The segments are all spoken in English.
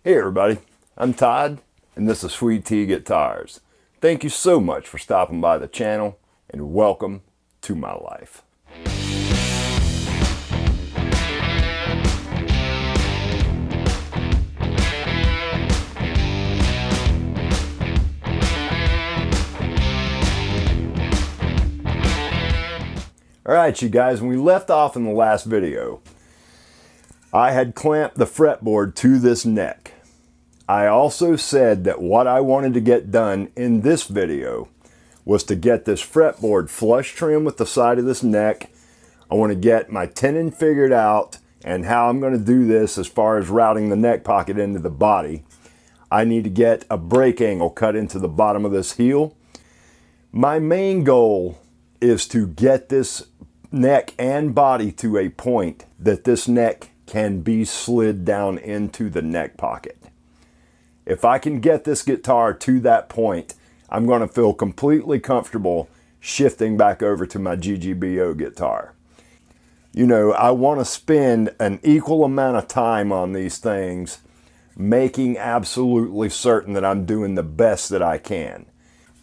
Hey everybody, I'm Todd and this is Sweet Tea Guitars. Thank you so much for stopping by the channel and welcome to my life. Alright you guys, when we left off in the last video, I had clamped the fretboard to this neck. I also said that what I wanted to get done in this video was to get this fretboard flush trim with the side of this neck. I want to get my tenon figured out and how I'm going to do this as far as routing the neck pocket into the body. I need to get a break angle cut into the bottom of this heel. My main goal is to get this neck and body to a point that this neck can be slid down into the neck pocket. If I can get this guitar to that point, I'm going to feel completely comfortable shifting back over to my GGBO guitar. You know, I want to spend an equal amount of time on these things, making absolutely certain that I'm doing the best that I can.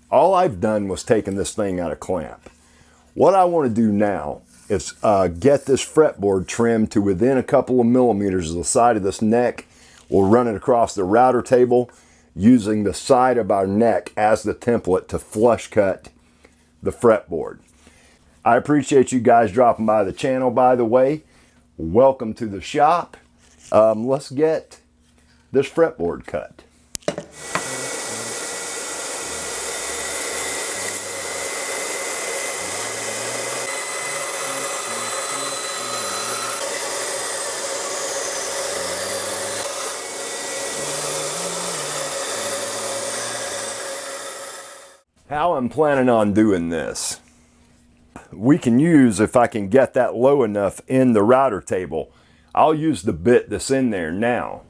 All I've done was taken this thing out of clamp. What I want to do now is get this fretboard trimmed to within a couple of millimeters of the side of this neck. We'll run it across the router table using the side of our neck as the template to flush cut the fretboard. I appreciate you guys dropping by the channel, by the way. Welcome to the shop. Let's get this fretboard cut. How I'm planning on doing this. We can use, if I can get that low enough in the router table, I'll use the bit that's in there now.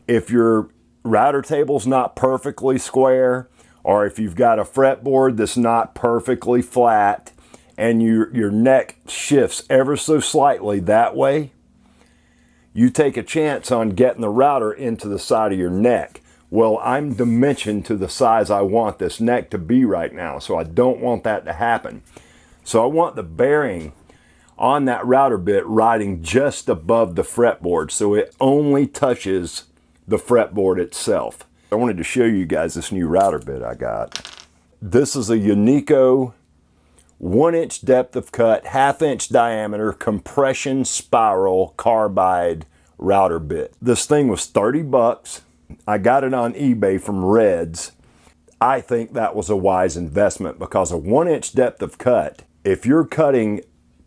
If your router table's not perfectly square, or if you've got a fretboard that's not perfectly flat, and your neck shifts ever so slightly that way, you take a chance on getting the router into the side of your neck. Well, I'm dimensioned to the size I want this neck to be right now, so I don't want that to happen. So I want the bearing on that router bit riding just above the fretboard, so it only touches the fretboard itself. I wanted to show you guys this new router bit I got. This is a Unico 1-inch depth of cut, 1/2-inch diameter, compression spiral carbide router bit. This thing was 30 bucks. I got it on eBay from Reds. I think that was a wise investment because a 1-inch depth of cut, if you're cutting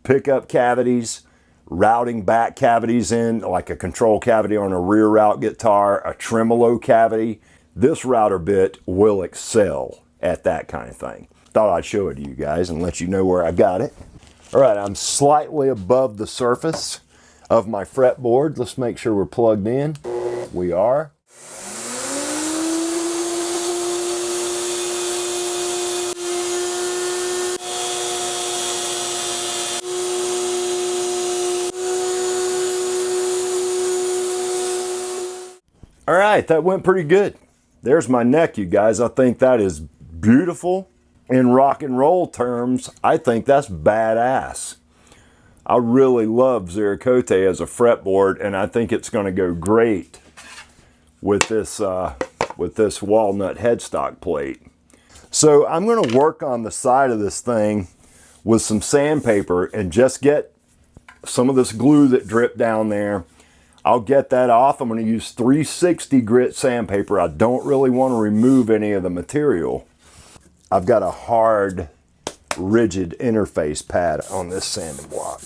pickup cavities, routing back cavities in, like a control cavity on a rear route guitar, a tremolo cavity, this router bit will excel at that kind of thing. Thought I'd show it to you guys and let you know where I got it. All right, I'm slightly above the surface of my fretboard. Let's make sure we're plugged in. We are. All right, that went pretty good. There's my neck, you guys. I think that is beautiful. In rock and roll terms, I think that's badass. I really love Zerakote as a fretboard, and I think it's going to go great with this walnut headstock plate. So I'm going to work on the side of this thing with some sandpaper and just get some of this glue that dripped down there. I'll get that off. I'm going to use 360 grit sandpaper. I don't really want to remove any of the material. I've got a hard, rigid interface pad on this sanding block.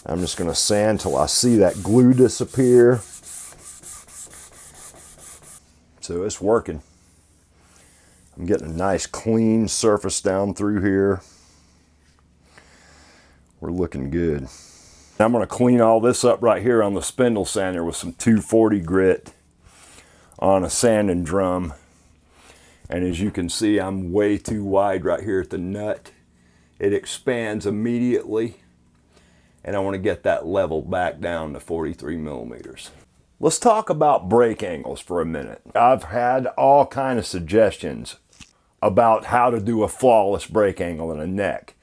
I'm just going to sand till I see that glue disappear. So it's working. I'm getting a nice clean surface down through here. We're looking good. I'm going to clean all this up right here on the spindle sander with some 240 grit on a sanding drum. And as you can see, I'm way too wide right here at the nut. It expands immediately. And I want to get that level back down to 43 millimeters. Let's talk about brake angles for a minute. I've had all kind of suggestions about how to do a flawless brake angle in a neck.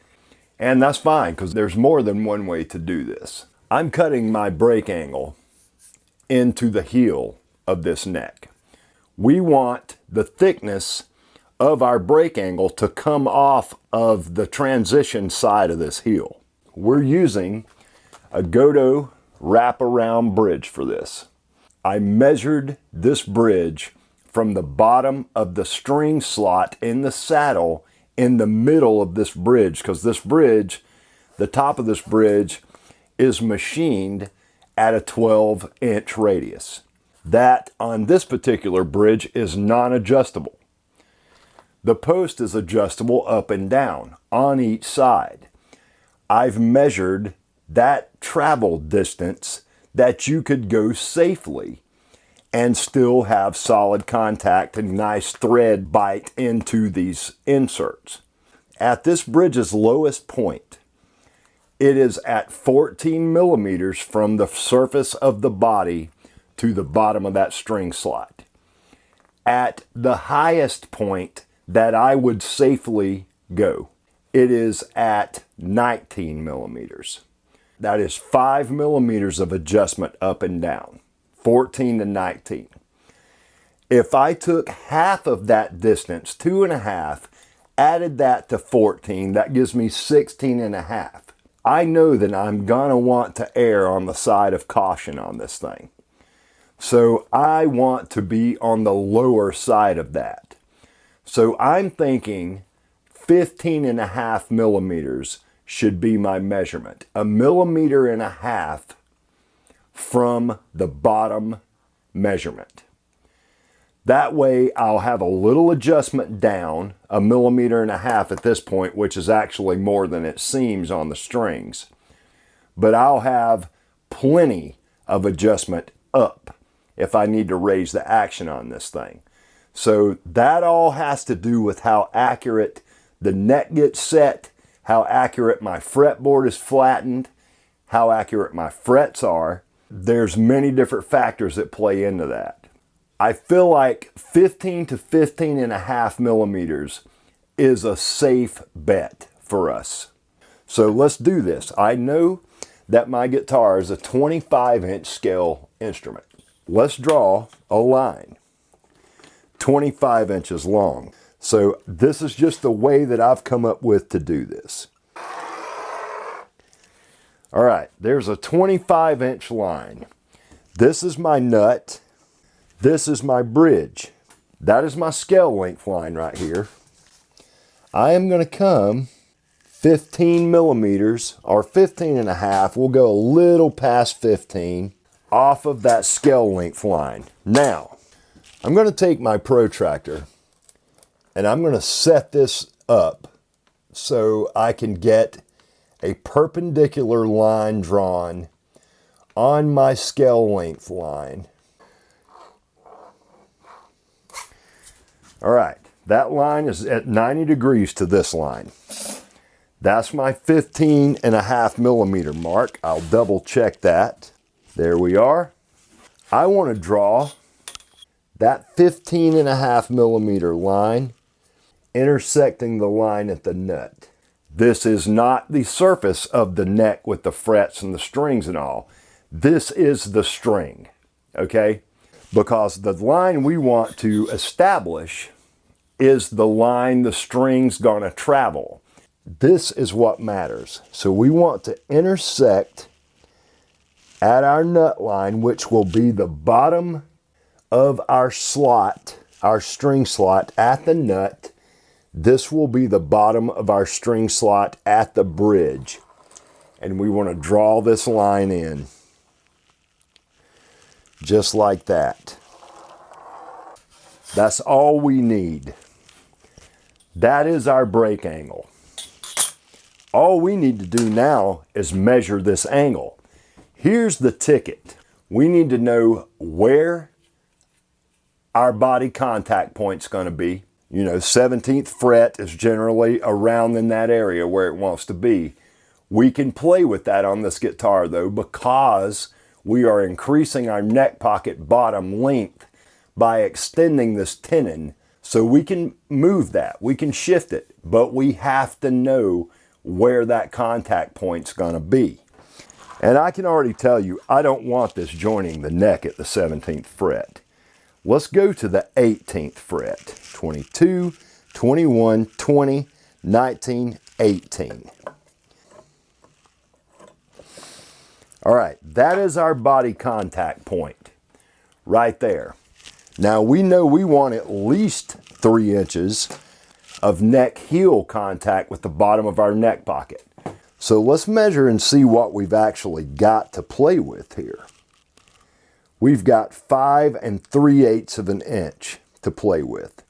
And that's fine, because there's more than one way to do this. I'm cutting my brake angle into the heel of this neck. We want the thickness of our brake angle to come off of the transition side of this heel. We're using a Godo wraparound bridge for this. I measured this bridge from the bottom of the string slot in the saddle in the middle of this bridge, because this bridge, the top of this bridge, is machined at a 12-inch radius. That on this particular bridge is non-adjustable. The post is adjustable up and down on each side. I've measured that travel distance that you could go safely and still have solid contact and nice thread bite into these inserts. At this bridge's lowest point, it is at 14 millimeters from the surface of the body to the bottom of that string slot. At the highest point that I would safely go, it is at 19 millimeters. That is 5 millimeters of adjustment up and down, 14 to 19. If I took half of that distance, 2.5, added that to 14, that gives me 16.5. I know that I'm gonna want to err on the side of caution on this thing. So I want to be on the lower side of that. So I'm thinking 15.5 millimeters should be my measurement. 1.5 millimeters from the bottom measurement. That way I'll have a little adjustment down, 1.5 millimeters at this point, which is actually more than it seems on the strings. But I'll have plenty of adjustment up if I need to raise the action on this thing. So that all has to do with how accurate the neck gets set, how accurate my fretboard is flattened, how accurate my frets are. There's many different factors that play into that. I feel like 15 to 15.5 millimeters is a safe bet for us. So let's do this. I know that my guitar is a 25-inch scale instrument. Let's draw a line 25 inches long. So this is just the way that I've come up with to do this. All right, there's a 25-inch line. This is my nut. This is my bridge. That is my scale length line right here. I am going to come 15 millimeters or 15.5. We'll go a little past 15 off of that scale length line. Now, I'm going to take my protractor and I'm going to set this up so I can get a perpendicular line drawn on my scale length line. All right, that line is at 90 degrees to this line. That's my 15.5 millimeter mark. I'll double check that. There we are. I want to draw that 15.5 millimeter line intersecting the line at the nut. This is not the surface of the neck with the frets and the strings and all. This is the string, okay? Because the line we want to establish is the line the string's gonna travel. This is what matters. So we want to intersect at our nut line, which will be the bottom of our slot, our string slot at the nut. This will be the bottom of our string slot at the bridge. And we want to draw this line in. Just like that. That's all we need. That is our brake angle. All we need to do now is measure this angle. Here's the ticket. We need to know where our body contact point's going to be. You know, 17th fret is generally around in that area where it wants to be. We can play with that on this guitar though, because we are increasing our neck pocket bottom length by extending this tenon, so we can move that, we can shift it, but we have to know where that contact point's gonna be. And I can already tell you, I don't want this joining the neck at the 17th fret. Let's go to the 18th fret. 22, 21, 20, 19, 18. All right, that is our body contact point right there. Now we know we want at least 3 inches of neck heel contact with the bottom of our neck pocket. So let's measure and see what we've actually got to play with here. We've got 5 3/8 of an inch to play with.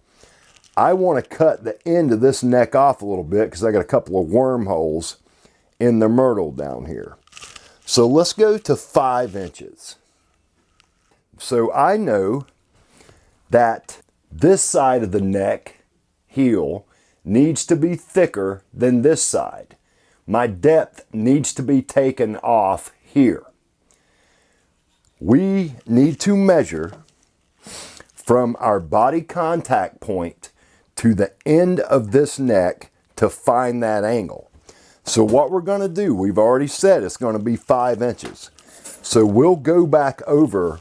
I want to cut the end of this neck off a little bit because I got a couple of wormholes in the myrtle down here. So let's go to 5 inches. So I know that this side of the neck heel needs to be thicker than this side. My depth needs to be taken off here. We need to measure from our body contact point to the end of this neck to find that angle. So what we're going to do, we've already said it's going to be 5 inches. So we'll go back over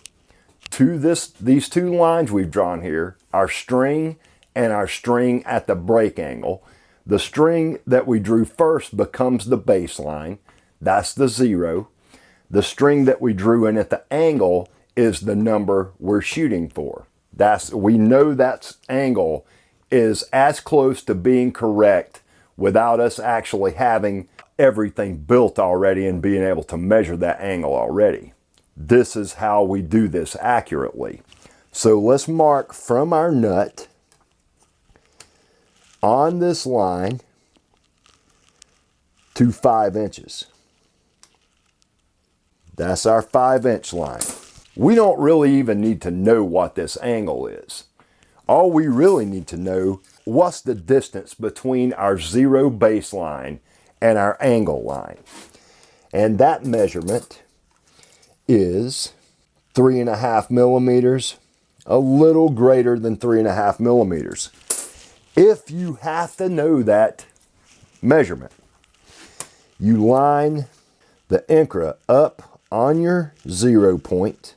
to these 2 lines we've drawn here, our string and our string at the break angle. The string that we drew first becomes the baseline. That's the 0. The string that we drew in at the angle is the number we're shooting for. We know that angle is as close to being correct without us actually having everything built already and being able to measure that angle already. This is how we do this accurately. So let's mark from our nut on this line to 5 inches. That's our 5-inch line. We don't really even need to know what this angle is. All we really need to know, what's the distance between our 0 baseline and our angle line. And that measurement is 3.5 millimeters, a little greater than 3.5 millimeters. If you have to know that measurement, you line the Incra up on your 0 point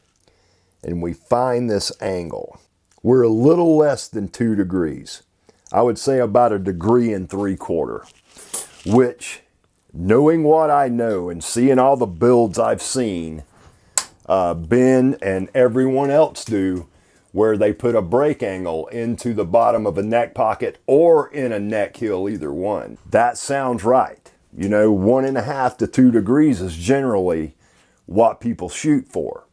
and we find this angle. We're a little less than 2 degrees. I would say about 1 3/4 degrees, which, knowing what I know and seeing all the builds I've seen Ben and everyone else do, where they put a break angle into the bottom of a neck pocket or in a neck heel, either one. That sounds right. You know, 1.5 to 2 degrees is generally what people shoot for.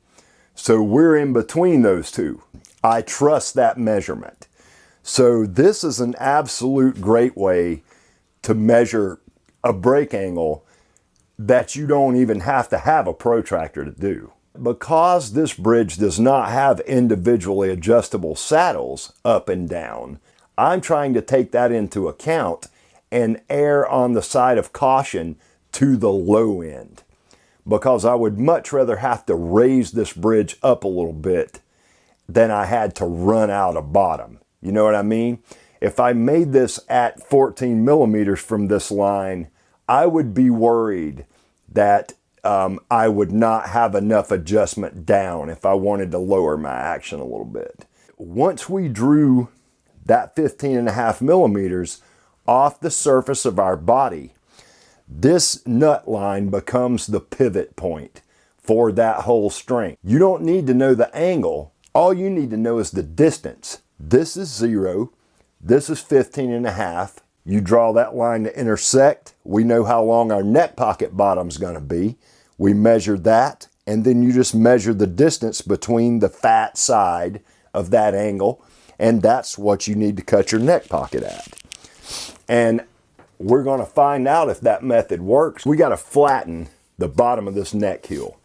So we're in between those two. I trust that measurement. So this is an absolute great way to measure a break angle that you don't even have to have a protractor to do. Because this bridge does not have individually adjustable saddles up and down, I'm trying to take that into account and err on the side of caution to the low end. Because I would much rather have to raise this bridge up a little bit than I had to run out a bottom. You know what I mean? If I made this at 14 millimeters from this line, I would be worried that I would not have enough adjustment down if I wanted to lower my action a little bit. Once we drew that 15.5 millimeters off the surface of our body, this nut line becomes the pivot point for that whole string. You don't need to know the angle. All you need to know is the distance. This is 0. This is 15.5. You draw that line to intersect. We know how long our neck pocket bottom's going to be. We measure that, and then you just measure the distance between the fat side of that angle, and that's what you need to cut your neck pocket at. And we're going to find out if that method works. We got to flatten the bottom of this neck heel.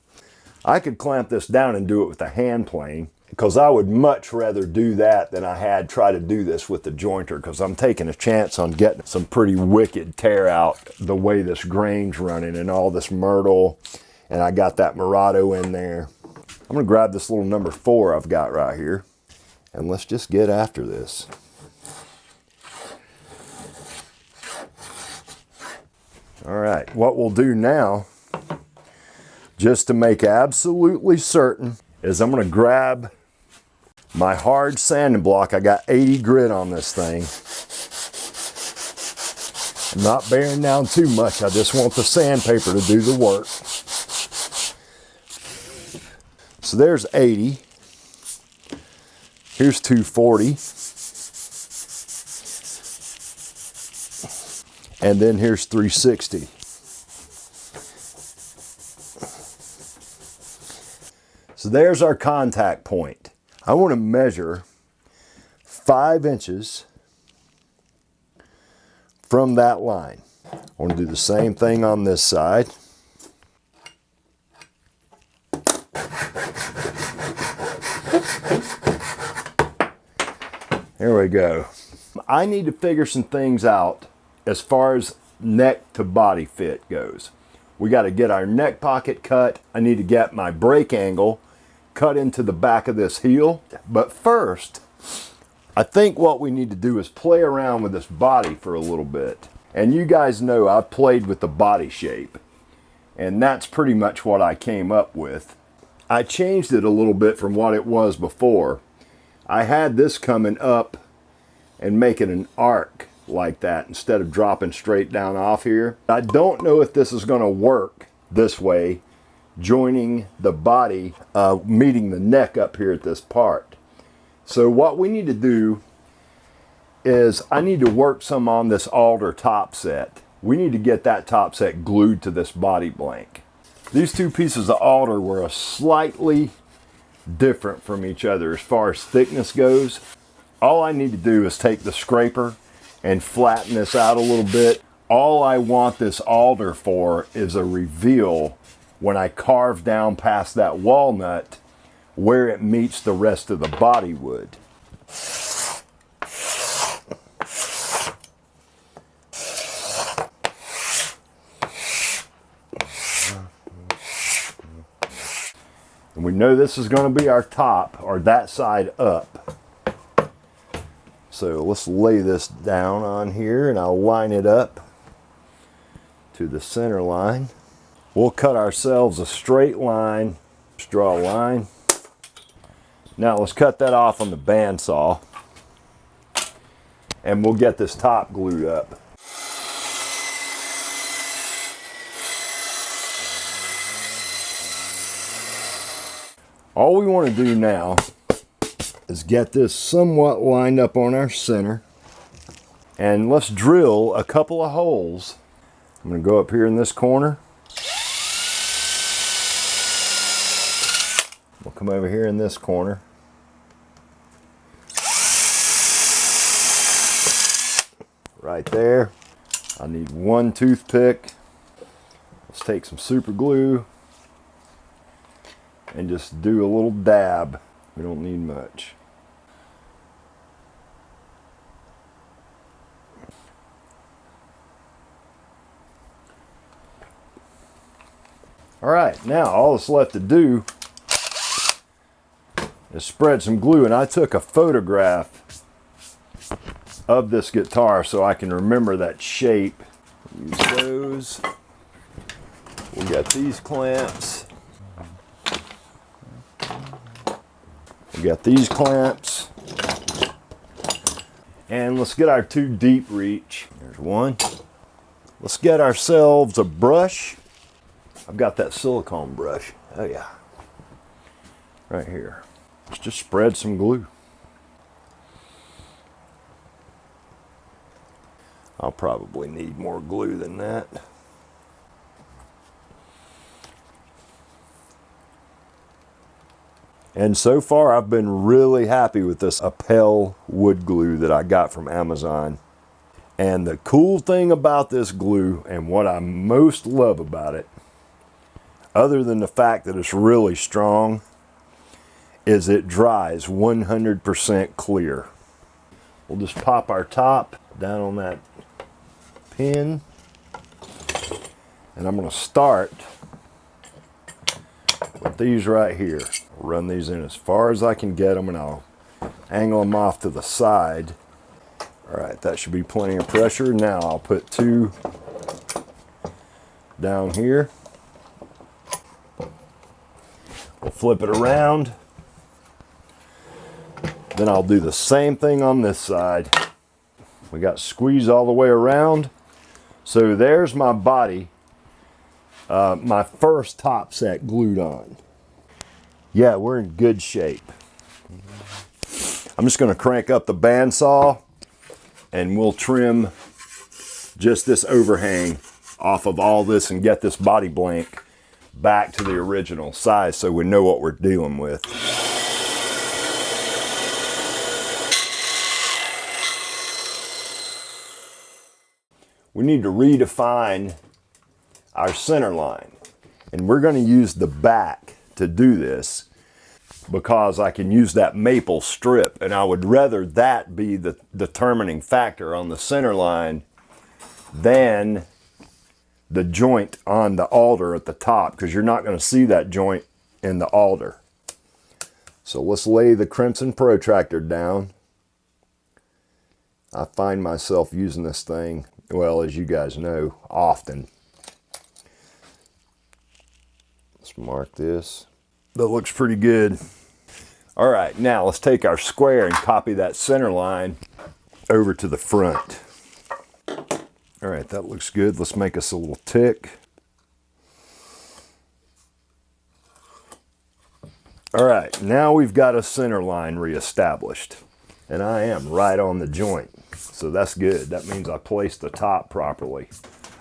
I could clamp this down and do it with a hand plane, because I would much rather do that than I had try to do this with the jointer, because I'm taking a chance on getting some pretty wicked tear out the way this grain's running and all this myrtle And I got that Murado in there. I'm gonna grab this little number 4 I've got right here, and let's just get after this. All right, what we'll do now, just to make absolutely certain, is I'm gonna grab my hard sanding block. I got 80 grit on this thing. I'm not bearing down too much. I just want the sandpaper to do the work. So there's 80. Here's 240. And then here's 360. So there's our contact point. I want to measure 5 inches from that line. I want to do the same thing on this side. There we go. I need to figure some things out as far as neck to body fit goes. We got to get our neck pocket cut. I need to get my brake angle cut into the back of this heel. But first, I think what we need to do is play around with this body for a little bit. And you guys know I've played with the body shape, and that's pretty much what I came up with. I changed it a little bit from what it was before. I had this coming up and making an arc like that instead of dropping straight down off here. I don't know if this is going to work this way, joining the body, meeting the neck up here at this part. So what we need to do is I need to work some on this alder top set. We need to get that top set glued to this body blank. These two pieces of alder were slightly different from each other as far as thickness goes. All I need to do is take the scraper and flatten this out a little bit. All I want this alder for is a reveal when I carve down past that walnut where it meets the rest of the body wood. And we know this is going to be our top, or that side up. So let's lay this down on here and I'll line it up to the center line. We'll cut ourselves a straight line. Just draw a line. Now let's cut that off on the bandsaw and we'll get this top glued up. All we want to do now is get this somewhat lined up on our center, and let's drill a couple of holes. I'm going to go up here in this corner. We'll come over here in this corner. Right there. I need one toothpick. Let's take some super glue and just do a little dab. We don't need much. All right, now all that's left to do is spread some glue, and I took a photograph of this guitar so I can remember that shape. Use those. We got these clamps. We got these clamps. And let's get our 2 deep reach. There's one. Let's get ourselves a brush. I've got that silicone brush. Oh yeah. Right here. Let's just spread some glue. I'll probably need more glue than that. And so far I've been really happy with this Appel wood glue that I got from Amazon. And the cool thing about this glue, and what I most love about it, other than the fact that it's really strong, is it dries 100% clear. We'll just pop our top down on that pin, and I'm going to start these right here. Run these in as far as I can get them, and I'll angle them off to the side. All right, that should be plenty of pressure. Now I'll put 2 down here. We'll flip it around. Then I'll do the same thing on this side. We got squeeze all the way around. So there's my body, my first top set glued on. Yeah, we're in good shape. I'm just going to crank up the bandsaw and we'll trim just this overhang off of all this and get this body blank back to the original size so we know what we're dealing with. We need to redefine our center line, and we're going to use the back to do this because I can use that maple strip, and I would rather that be the determining factor on the center line than the joint on the alder at the top, because you're not going to see that joint in the alder. So let's lay the Crimson protractor down. I find myself using this thing, well, as you guys know, often. Let's mark this. That looks pretty good. All right, now let's take our square and copy that center line over to the front. All right, that looks good. Let's make us a little tick. All right, now we've got a center line reestablished, and I am right on the joint. So that's good. That means I placed the top properly.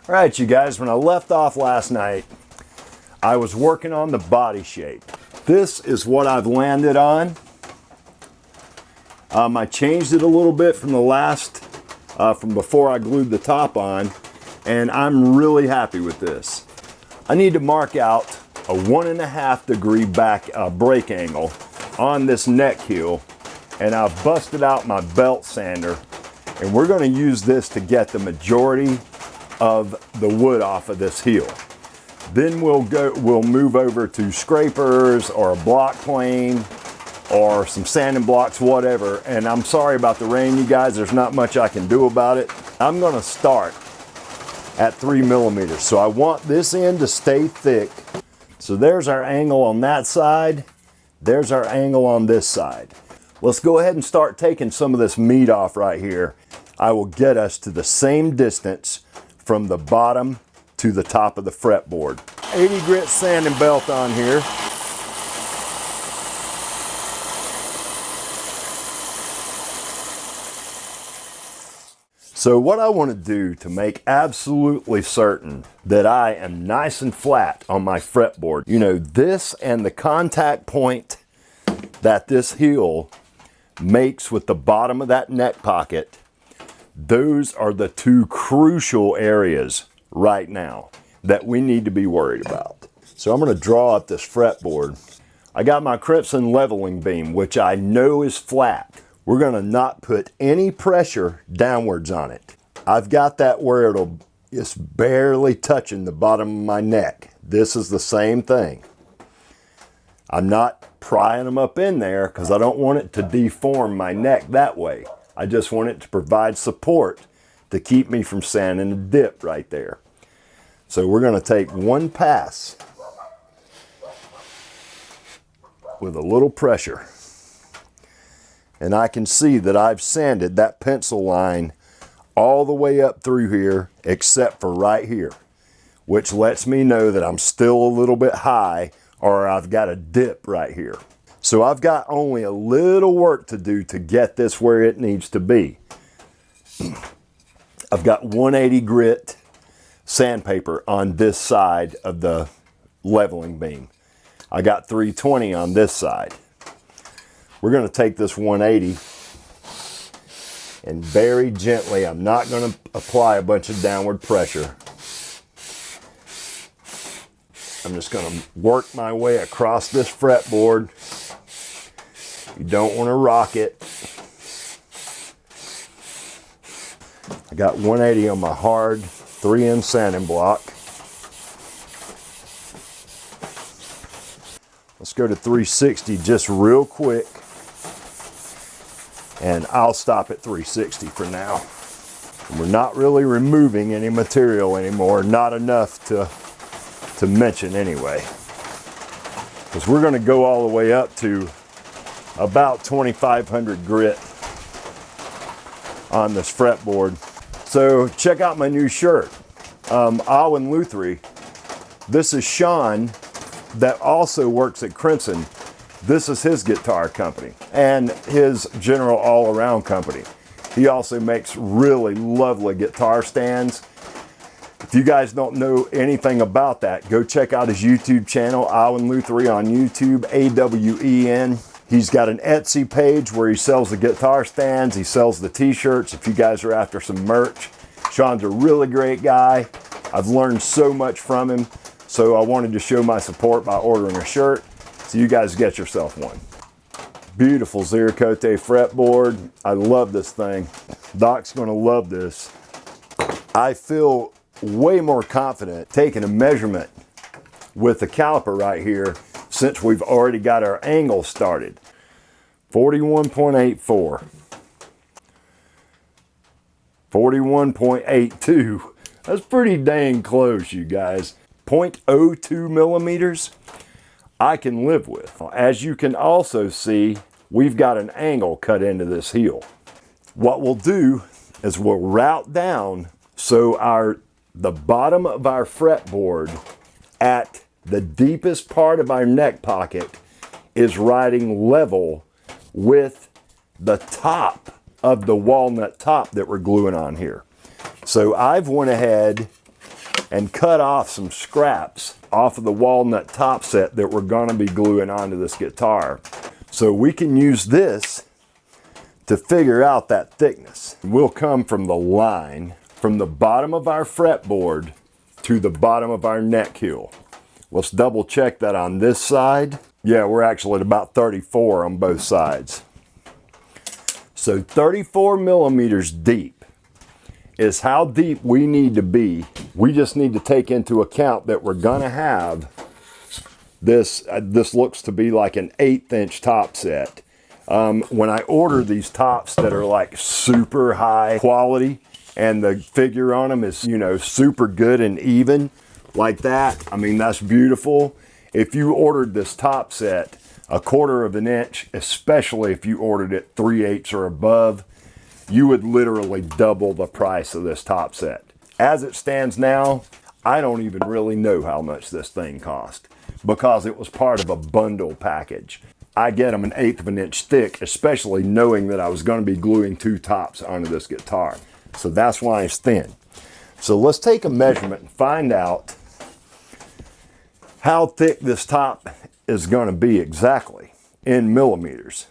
All right, you guys, when I left off last night, I was working on the body shape. This is what I've landed on. I changed it a little bit from the last, from before I glued the top on, and I'm really happy with this. I need to mark out a 1.5 degree back break angle on this neck heel, and I've busted out my belt sander, and we're going to use this to get the majority of the wood off of this heel. Then we'll move over to scrapers or a block plane or some sanding blocks, whatever. And I'm sorry about the rain, you guys. There's not much I can do about it. I'm going to start at 3 millimeters. So I want this end to stay thick. So there's our angle on that side. There's our angle on this side. Let's go ahead and start taking some of this meat off right here. I will get us to the same distance from the bottom to the top of the fretboard. 80 grit sanding belt on here. So what I want to do to make absolutely certain that I am nice and flat on my fretboard, you know, this and the contact point that this heel makes with the bottom of that neck pocket, those are the 2 crucial areas right now that we need to be worried about. So I'm going to draw up this fretboard. I got my Crimson leveling beam, which I know is flat. We're going to not put any pressure downwards on it. I've got that where it's barely touching the bottom of my neck. This is the same thing. I'm not prying them up in there because I don't want it to deform my neck that way. I just want it to provide support to keep me from sanding a dip right there. So we're going to take one pass with a little pressure. And I can see that I've sanded that pencil line all the way up through here except for right here, which lets me know that I'm still a little bit high or I've got a dip right here. So I've got only a little work to do to get this where it needs to be. I've got 180 grit sandpaper on this side of the leveling beam. I got 320 on this side. We're going to take this 180 and very gently, I'm not going to apply a bunch of downward pressure. I'm just going to work my way across this fretboard. You don't want to rock it. I got 180 on my hard 3M sanding block. go to 360 just real quick. And I'll stop at 360 for now. We're not really removing any material anymore, not enough to mention anyway. Because we're going to go all the way up to about 2,500 grit on this fretboard. So check out my new shirt, Alan Luthery. This is Sean that also works at Crimson. This is his guitar company and his general all-around company. He also makes really lovely guitar stands. If you guys don't know anything about that, go check out his YouTube channel, Alan Luthery on YouTube, AWEN. He's got an Etsy page where he sells the guitar stands. He sells the t-shirts if you guys are after some merch. Sean's a really great guy. I've learned so much from him. So I wanted to show my support by ordering a shirt. So you guys get yourself one. Beautiful Ziricote fretboard. I love this thing. Doc's gonna love this. I feel way more confident taking a measurement with the caliper right here since we've already got our angle started. 41.84. 41.82. That's pretty dang close, you guys. 0.02 millimeters. I can live with. As you can also see, we've got an angle cut into this heel. What we'll do is we'll route down so the bottom of our fretboard at the deepest part of our neck pocket is riding level with the top of the walnut top that we're gluing on here. So I've went ahead and cut off some scraps off of the walnut top set that we're going to be gluing onto this guitar. So we can use this to figure out that thickness. We'll come from the line from the bottom of our fretboard to the bottom of our neck heel. Let's double check that on this side. Yeah, we're actually at about 34 on both sides. So 34 millimeters deep is how deep we need to be. We just need to take into account that we're gonna have this, this looks to be like an 1/8 inch top set. When I order these tops that are like super high quality and the figure on them is, you know, super good and even like that, I mean, that's beautiful. If you ordered this top set 1/4 of an inch, especially if you ordered it 3/8 or above, you would literally double the price of this top set. As it stands now, I don't even really know how much this thing cost because it was part of a bundle package. I get them 1/8 of an inch thick, especially knowing that I was going to be gluing 2 tops onto this guitar. So that's why it's thin. So let's take a measurement and find out how thick this top is going to be exactly in millimeters.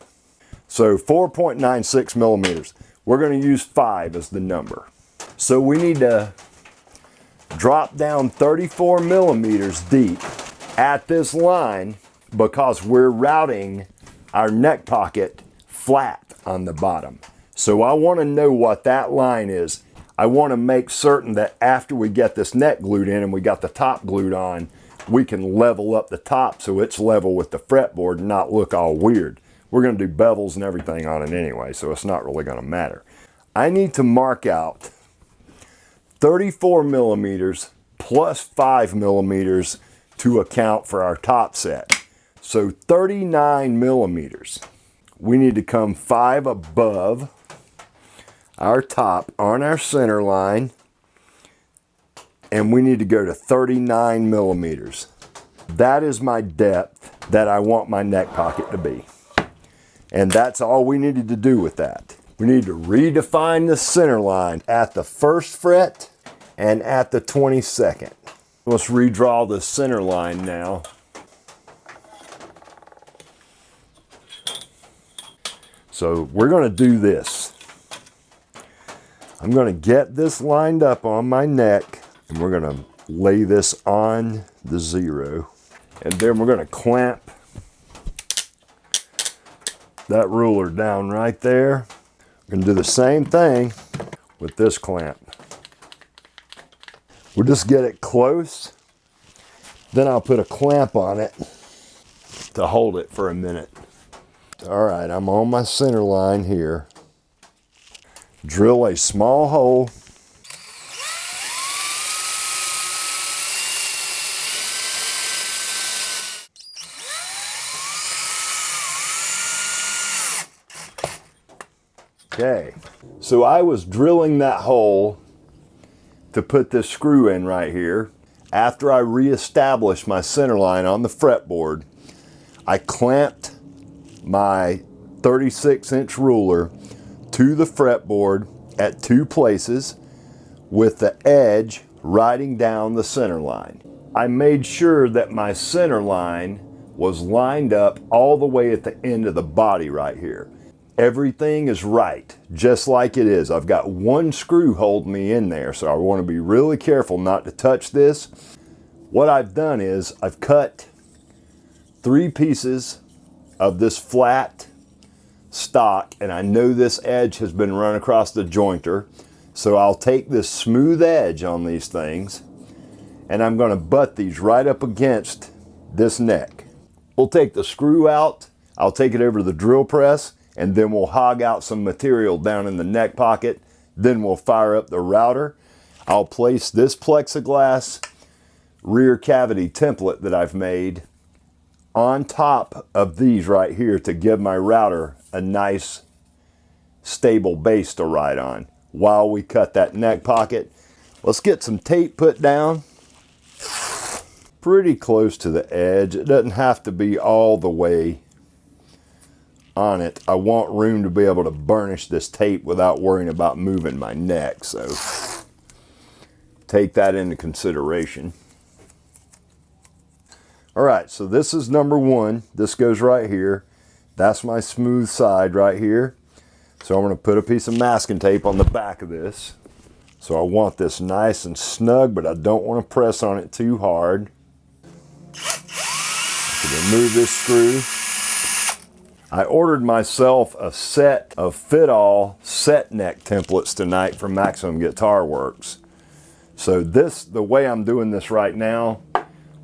So 4.96 millimeters. We're going to use 5 as the number. So we need to drop down 34 millimeters deep at this line because we're routing our neck pocket flat on the bottom. So I want to know what that line is. I want to make certain that after we get this neck glued in and we got the top glued on, we can level up the top so it's level with the fretboard and not look all weird. We're going to do bevels and everything on it anyway, so it's not really going to matter. I need to mark out 34 millimeters plus 5 millimeters to account for our top set. So 39 millimeters. We need to come 5 above our top on our center line, and we need to go to 39 millimeters. That is my depth that I want my neck pocket to be. And that's all we needed to do with that. We need to redefine the center line at the 1st fret and at the 22nd. Let's redraw the center line now. So we're going to do this. I'm going to get this lined up on my neck, and we're going to lay this on the 0. And then we're going to clamp that ruler down right there. We're going to do the same thing with this clamp. We'll just get it close. Then I'll put a clamp on it to hold it for a minute. All right, I'm on my center line here. Drill a small hole. Okay, so I was drilling that hole to put this screw in right here. After I reestablished my center line on the fretboard, I clamped my 36-inch ruler to the fretboard at 2 places with the edge riding down the center line. I made sure that my center line was lined up all the way at the end of the body right here. Everything is right, just like it is. I've got 1 screw holding me in there, so I want to be really careful not to touch this. What I've done is I've cut 3 pieces of this flat stock, and I know this edge has been run across the jointer, so I'll take this smooth edge on these things and I'm going to butt these right up against this neck. We'll take the screw out, I'll take it over to the drill press, and then we'll hog out some material down in the neck pocket. Then we'll fire up the router. I'll place this plexiglass rear cavity template that I've made on top of these right here to give my router a nice stable base to ride on while we cut that neck pocket. Let's get some tape put down pretty close to the edge. It doesn't have to be all the way on it. I want room to be able to burnish this tape without worrying about moving my neck, so take that into consideration. All right, so this is number 1. This goes right here. That's my smooth side right here. So I'm going to put a piece of masking tape on the back of this. So I want this nice and snug, but I don't want to press on it too hard. Remove this screw. I ordered myself a set of fit-all set neck templates tonight from Maximum Guitar Works. So the way I'm doing this right now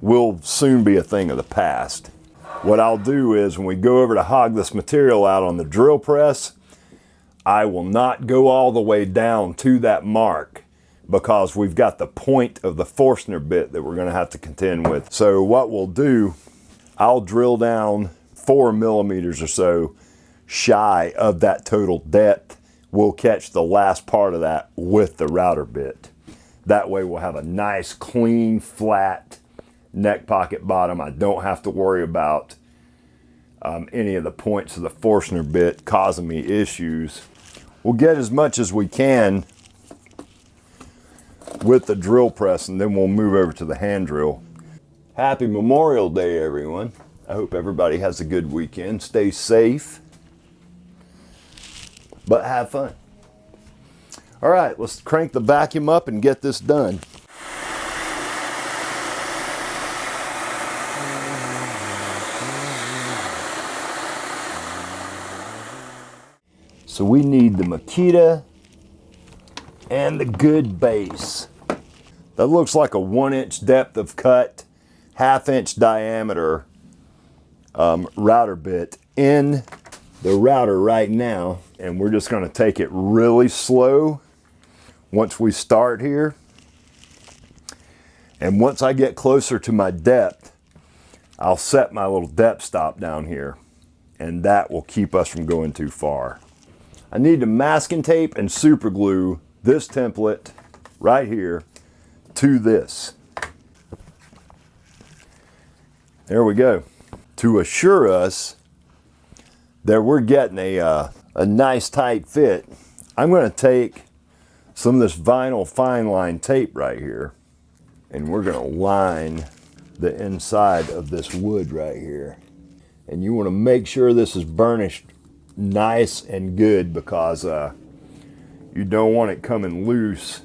will soon be a thing of the past. What I'll do is when we go over to hog this material out on the drill press, I will not go all the way down to that mark because we've got the point of the Forstner bit that we're going to have to contend with. So what we'll do, I'll drill down 4 millimeters or so shy of that total depth. We'll catch the last part of that with the router bit. That way we'll have a nice, clean, flat neck pocket bottom. I don't have to worry about any of the points of the Forstner bit causing me issues. We'll get as much as we can with the drill press, and then we'll move over to the hand drill. Happy Memorial Day, everyone. I hope everybody has a good weekend. Stay safe, but have fun. All right, let's crank the vacuum up and get this done. So we need the Makita and the good base. That looks like a 1-inch depth of cut, 1/2-inch diameter router bit in the router right now, and we're just going to take it really slow once we start here. And once I get closer to my depth, I'll set my little depth stop down here, and that will keep us from going too far. I need to masking tape and super glue this template right here to this. There we go. To assure us that we're getting a nice tight fit, I'm going to take some of this vinyl fine line tape right here, and we're going to line the inside of this wood right here. And you want to make sure this is burnished nice and good, because you don't want it coming loose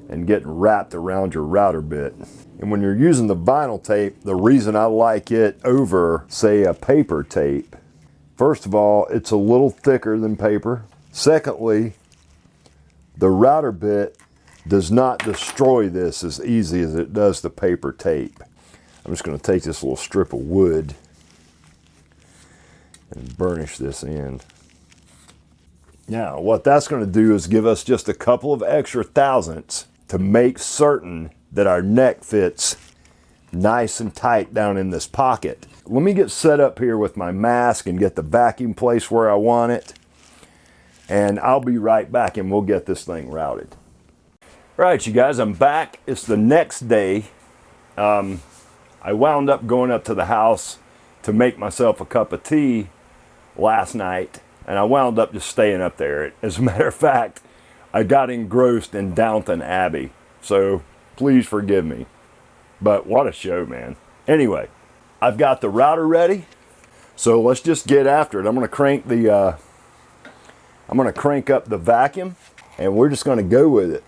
and getting wrapped around your router bit. And when you're using the vinyl tape, the reason I like it over, say, a paper tape, first of all, it's a little thicker than paper. Secondly, the router bit does not destroy this as easy as it does the paper tape. I'm just going to take this little strip of wood and burnish this end. Now, what that's going to do is give us just a couple of extra thousandths to make certain that our neck fits nice and tight down in this pocket. Let me get set up here with my mask and get the vacuum placed where I want it. And I'll be right back and we'll get this thing routed. Right, you guys, I'm back. It's the next day. I wound up going up to the house to make myself a cup of tea last night, and I wound up just staying up there. As a matter of fact, I got engrossed in Downton Abbey, so please forgive me. But what a show, man. Anyway, I've got the router ready, so let's just get after it. I'm going to crank up the vacuum, and we're just going to go with it.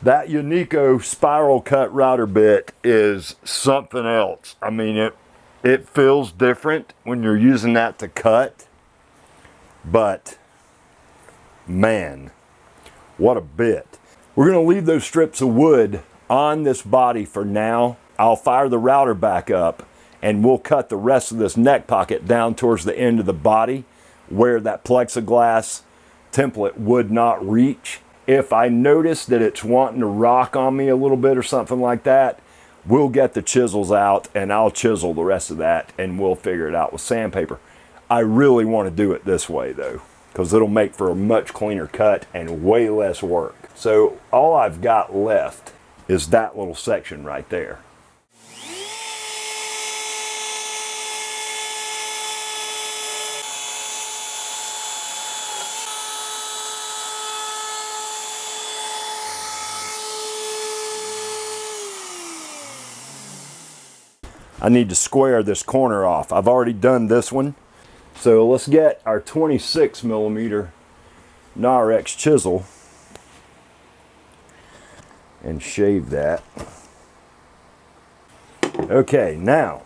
That Unico spiral cut router bit is something else. I mean, it feels different when you're using that to cut, but man, what a bit. We're going to leave those strips of wood on this body for now. I'll fire the router back up and we'll cut the rest of this neck pocket down towards the end of the body where that plexiglass template would not reach. If I notice that it's wanting to rock on me a little bit or something like that, we'll get the chisels out and I'll chisel the rest of that and we'll figure it out with sandpaper. I really want to do it this way though, because it'll make for a much cleaner cut and way less work. So all I've got left is that little section right there. I need to square this corner off. I've already done this one. So let's get our 26 millimeter Narex chisel and shave that. Okay, now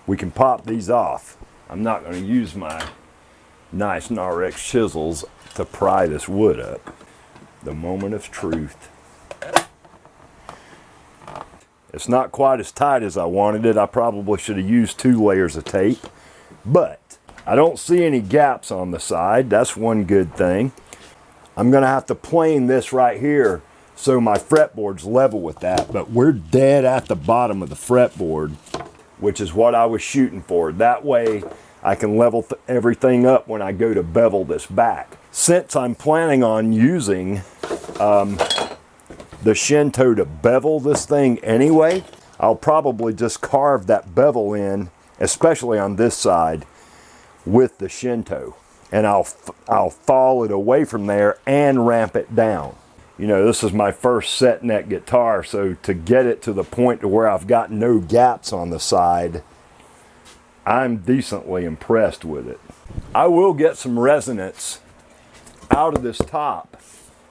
we can pop these off. I'm not going to use my nice Narex chisels to pry this wood up. The moment of truth. It's not quite as tight as I wanted it. I probably should have used 2 layers of tape, but I don't see any gaps on the side. That's one good thing. I'm going to have to plane this right here so my fretboard's level with that, but we're dead at the bottom of the fretboard, which is what I was shooting for. That way I can level everything up when I go to bevel this back. Since I'm planning on using the Shinto to bevel this thing anyway, I'll probably just carve that bevel in, especially on this side, with the Shinto. And I'll fall it away from there and ramp it down. You know, this is my first set neck guitar, so to get it to the point to where I've got no gaps on the side, I'm decently impressed with it. I will get some resonance out of this top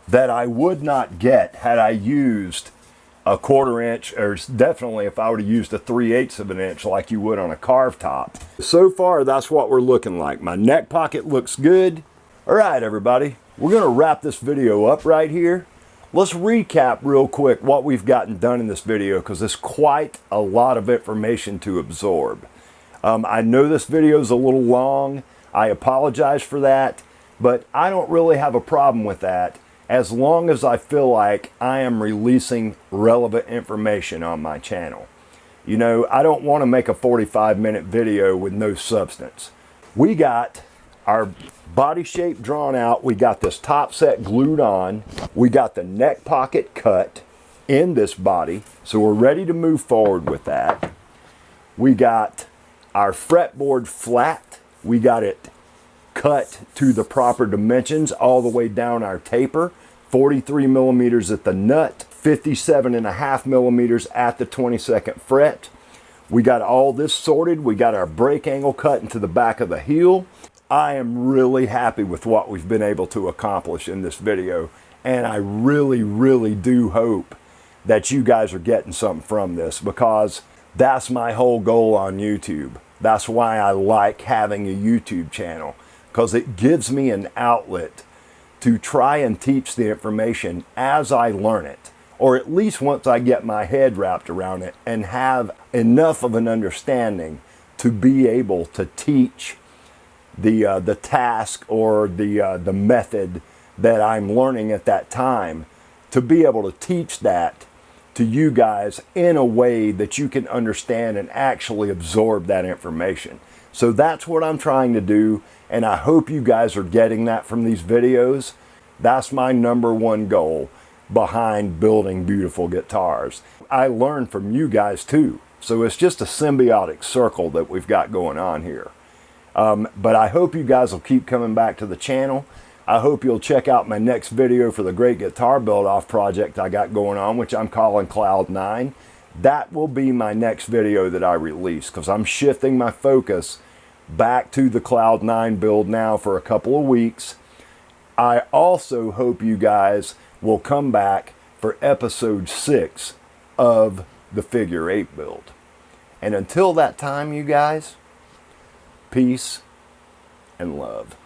that I would not get had I used a 1/4 inch, or definitely if I would have used a 3/8 of an inch like you would on a carved top. So far, that's what we're looking like. My neck pocket looks good. All right, everybody, we're gonna wrap this video up right here. Let's recap real quick what we've gotten done in this video, because it's quite a lot of information to absorb. I know this video is a little long. I apologize for that, but I don't really have a problem with that, as long as I feel like I am releasing relevant information on my channel. You know, I don't want to make a 45-minute video with no substance. We got our body shape drawn out. We got this top set glued on. We got the neck pocket cut in this body. So we're ready to move forward with that. We got our fretboard flat. We got it cut to the proper dimensions all the way down our taper. 43 millimeters at the nut, 57.5 millimeters at the 22nd fret. We got all this sorted. We got our break angle cut into the back of the heel. I am really happy with what we've been able to accomplish in this video, and I really, really do hope that you guys are getting something from this, because That's my whole goal on YouTube. That's why I like having a YouTube channel, because it gives me an outlet to try and teach the information as I learn it, or at least once I get my head wrapped around it and have enough of an understanding to be able to teach the task or the method that I'm learning at that time, to be able to teach that to you guys in a way that you can understand and actually absorb that information. So that's what I'm trying to do, and I hope you guys are getting that from these videos. That's my number one goal behind building beautiful guitars. I learn from you guys too, so it's just a symbiotic circle that we've got going on here. But I hope you guys will keep coming back to the channel. I hope you'll check out my next video for the great guitar build-off project I got going on, which I'm calling Cloud 9. That will be my next video that I release, because I'm shifting my focus back to the Cloud 9 build now for a couple of weeks. I also hope you guys will come back for episode 6 of the Figure 8 build. And until that time, you guys, peace and love.